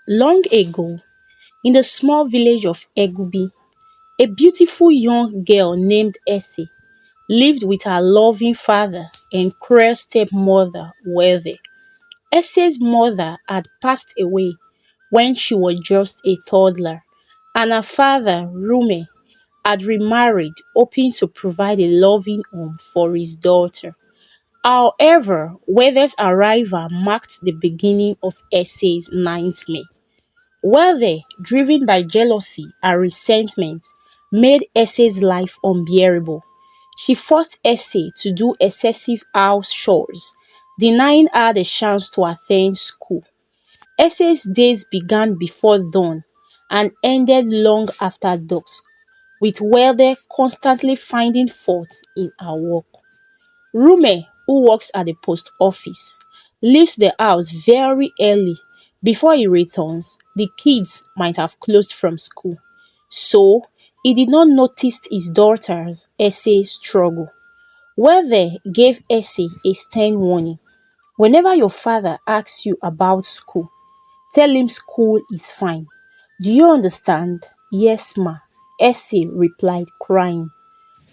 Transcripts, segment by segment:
Long ago, in the small village of EBUBE, a beautiful young girl named Essie lived with her loving father and cruel stepmother, Worthy. Essie's mother had passed away when she was just a toddler, and her father, Rume, had remarried, hoping to provide a loving home for his daughter. However, Weather's arrival marked the beginning of Essie's nightmare. Weather, driven by jealousy and resentment, made Essie's life unbearable. She forced Essie to do excessive house chores, denying her the chance to attend school. Essie's days began before dawn and ended long after dusk, with Weather constantly finding fault in her work. Rume, who works at the post office, leaves the house very early. Before he returns, the kids might have closed from school, so he did not notice his daughter's essay struggle. Weather gave Essie a stern warning. Whenever your father asks you about school, tell him school is fine. Do you understand? Yes, ma, Essie replied, crying.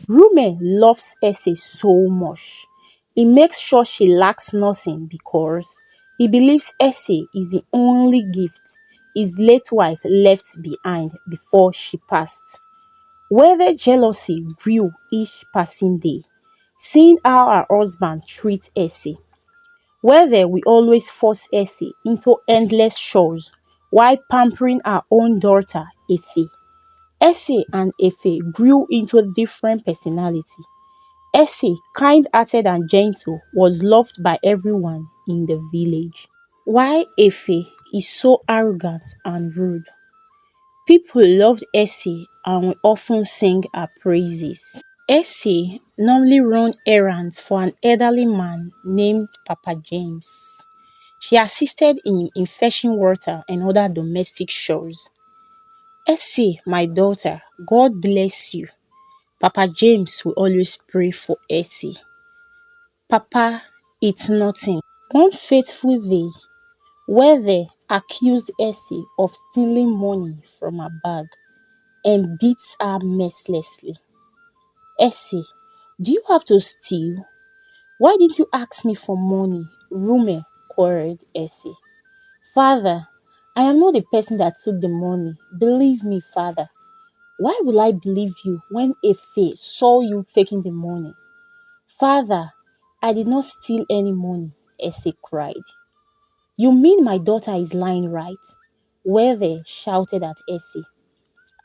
Rume loves Essie so much. He makes sure she lacks nothing because he believes Essie is the only gift his late wife left behind before she passed. Whether jealousy grew each passing day, seeing how her husband treats Essie. Whether we always force Essie into endless chores while pampering her own daughter, Efe. Essie and Efe grew into different personalities. Essie, kind-hearted and gentle, was loved by everyone in the village. While Efe is so arrogant and rude, people loved Essie and would often sing her praises. Essie normally ran errands for an elderly man named Papa James. She assisted him in fetching water and other domestic chores. Essie, my daughter, God bless you. Papa James will always pray for Essie. Papa, it's nothing. One fateful day, where they accused Essie of stealing money from her bag and beat her mercilessly. Essie, do you have to steal? Why didn't you ask me for money? Rume quarreled Essie. Father, I am not the person that took the money. Believe me, father. Why will I believe you when Efe saw you taking the money? Father, I did not steal any money, Essie cried. You mean my daughter is lying, right? Whether shouted at Essie.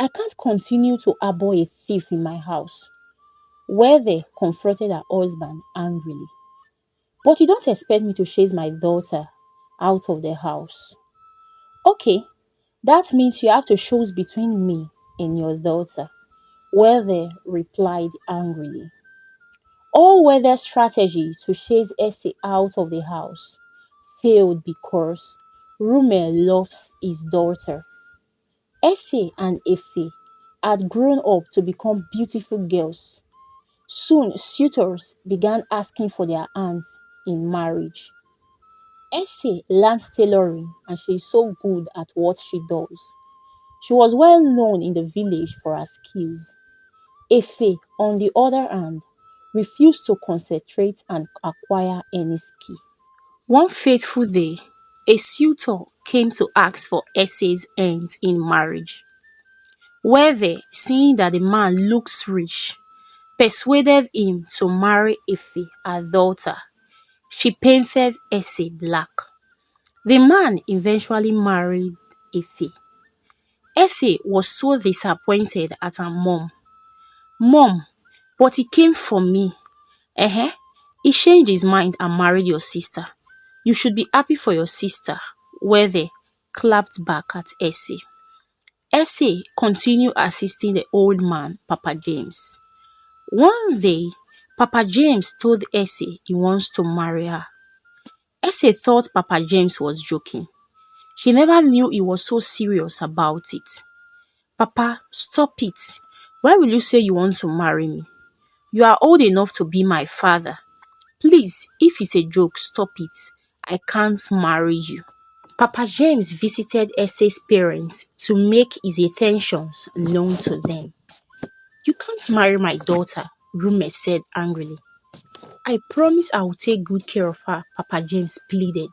I can't continue to harbor a thief in my house. Whether confronted her husband angrily. But you don't expect me to chase my daughter out of the house. Okay, that means you have to choose between me and your daughter. Whether replied angrily. All Weather strategies to chase Essie out of the house failed because Rume loves his daughter. Essie and Efe had grown up to become beautiful girls. Soon, suitors began asking for their hands in marriage. Essie learned tailoring and she is so good at what she does. She was well known in the village for her skills. Efe, on the other hand, refused to concentrate and acquire any skill. One fateful day, a suitor came to ask for Essie's hand in marriage. Whether, seeing that the man looks rich, persuaded him to marry Efe, her daughter. She painted Essie black. The man eventually married Efe. Essie was so disappointed at her mom. Mom, but he came for me. He changed his mind and married your sister. You should be happy for your sister. Whether clapped back at Essie. Essie continued assisting the old man, Papa James. One day, Papa James told Essie he wants to marry her. Essie thought Papa James was joking. She never knew he was so serious about it. Papa, stop it. Why will you say you want to marry me? You are old enough to be my father. Please, if it's a joke, stop it. I can't marry you. Papa James visited Essay's parents to make his intentions known to them. You can't marry my daughter, Rume said angrily. I promise I will take good care of her, Papa James pleaded.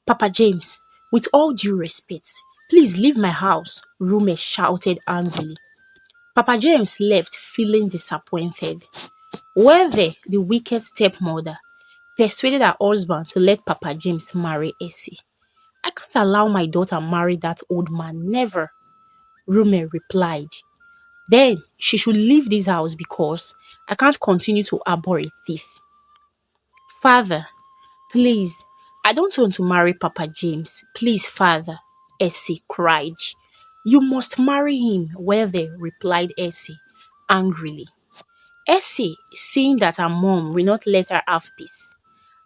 Papa James, with all due respect, please leave my house, Rume shouted angrily. Papa James left feeling disappointed. Whether the wicked stepmother persuaded her husband to let Papa James marry Essie. I can't allow my daughter marry that old man, never, Rume replied. Then she should leave this house because I can't continue to harbor a thief. Father, please, I don't want to marry Papa James. Please, father, Essie cried. You must marry him, Whether, replied Essie angrily. Essie, seeing that her mom will not let her have peace,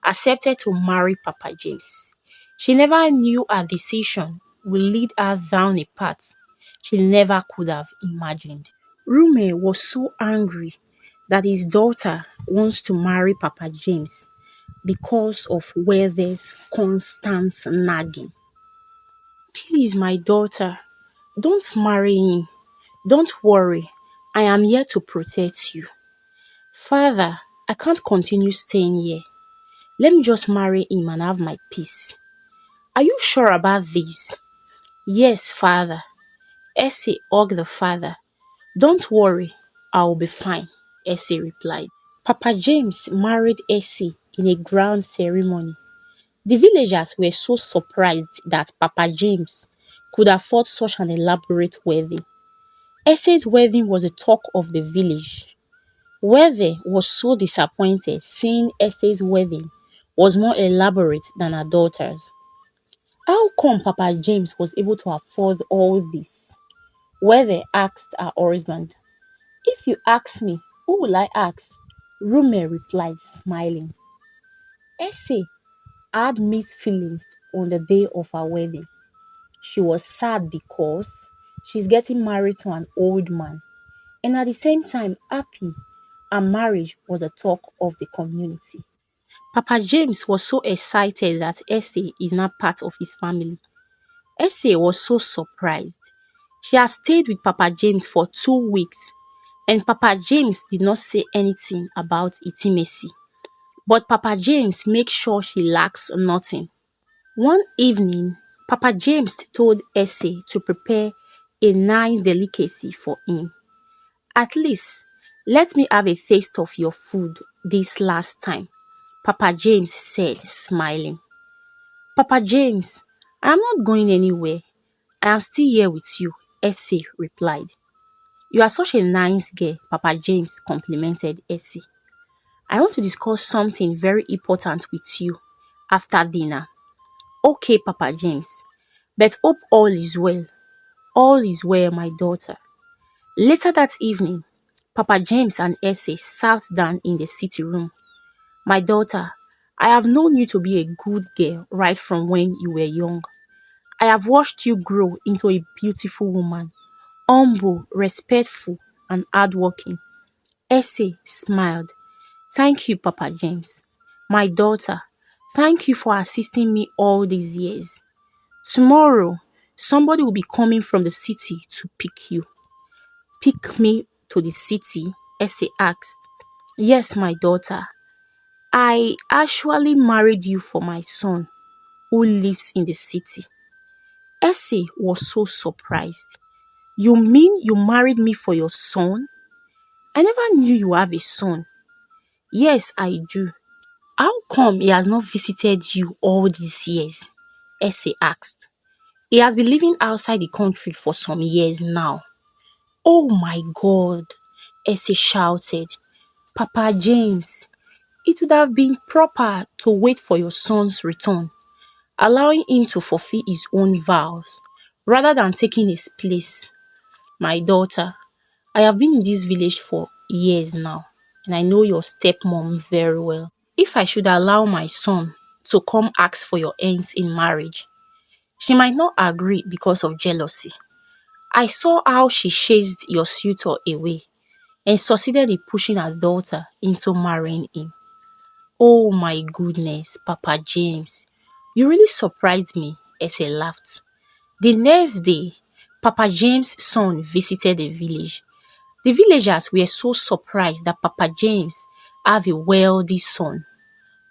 accepted to marry Papa James. She never knew her decision would lead her down a path she never could have imagined. Rume was so angry that his daughter wants to marry Papa James because of Weather's constant nagging. Please, my daughter, don't marry him. Don't worry. I am here to protect you. Father, I can't continue staying here. Let me just marry him and have my peace. Are you sure about this? Yes, father. Essie hugged the father. Don't worry, I will be fine, Essie replied. Papa James married Essie in a grand ceremony. The villagers were so surprised that Papa James could afford such an elaborate wedding. Essie's wedding was the talk of the village. Whether was so disappointed seeing Essie's wedding was more elaborate than her daughter's. How come Papa James was able to afford all this? Whether asked her husband. If you ask me, who will I ask? Rume replied, smiling. Essie had mixed feelings on the day of her wedding. She was sad because she's getting married to an old man, and at the same time happy her marriage was a talk of the community. Papa James was so excited that Essie is now part of his family. Essie was so surprised. She had stayed with Papa James for 2 weeks, and Papa James did not say anything about intimacy. But Papa James made sure she lacks nothing. One evening, Papa James told Essie to prepare a nice delicacy for him. At least, let me have a taste of your food this last time, Papa James said, smiling. Papa James, I am not going anywhere. I am still here with you, Essie replied. You are such a nice girl, Papa James complimented Essie. I want to discuss something very important with you after dinner. Okay, Papa James, but hope all is well. All is well, my daughter. Later that evening, Papa James and Essie sat down in the sitting room. My daughter, I have known you to be a good girl right from when you were young. I have watched you grow into a beautiful woman, humble, respectful, and hardworking. Essie smiled. Thank you, Papa James. My daughter, thank you for assisting me all these years. Tomorrow, somebody will be coming from the city to pick you. Pick me to the city? Essie asked. Yes, my daughter. I actually married you for my son who lives in the city. Essie was so surprised. You mean you married me for your son? I never knew you have a son. Yes, I do. How come he has not visited you all these years? Essie asked. He has been living outside the country for some years now. Oh my God, Essie shouted. Papa James, it would have been proper to wait for your son's return, allowing him to fulfill his own vows, rather than taking his place. My daughter, I have been in this village for years now, and I know your stepmom very well. If I should allow my son to come ask for your hands in marriage, she might not agree because of jealousy. I saw how she chased your suitor away and succeeded in pushing her daughter into marrying him. Oh my goodness, Papa James, you really surprised me, Essie laughed. The next day, Papa James' son visited the village. The villagers were so surprised that Papa James have a wealthy son.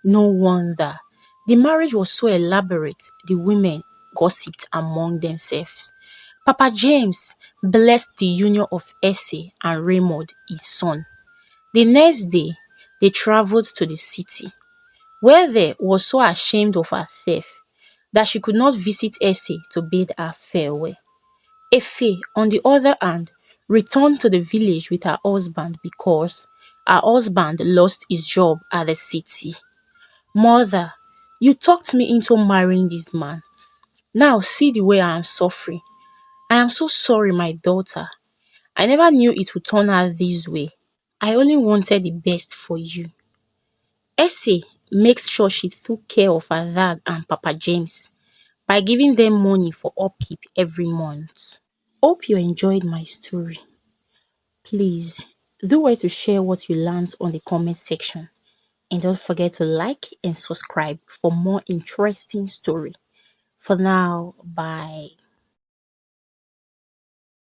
No wonder. The marriage was so elaborate, the women gossiped among themselves. Papa James blessed the union of Essie and Raymond, his son. The next day, they traveled to the city, where they was so ashamed of herself that she could not visit Essie to bid her farewell. Efe, on the other hand, returned to the village with her husband because her husband lost his job at the city. Mother, you talked me into marrying this man. Now see the way I am suffering. I am so sorry, my daughter. I never knew it would turn out this way. I only wanted the best for you. Essie makes sure she took care of her dad and Papa James by giving them money for upkeep every month. Hope you enjoyed my story. Please do well to share what you learned on the comment section. And don't forget to like and subscribe for more interesting story. For now, bye.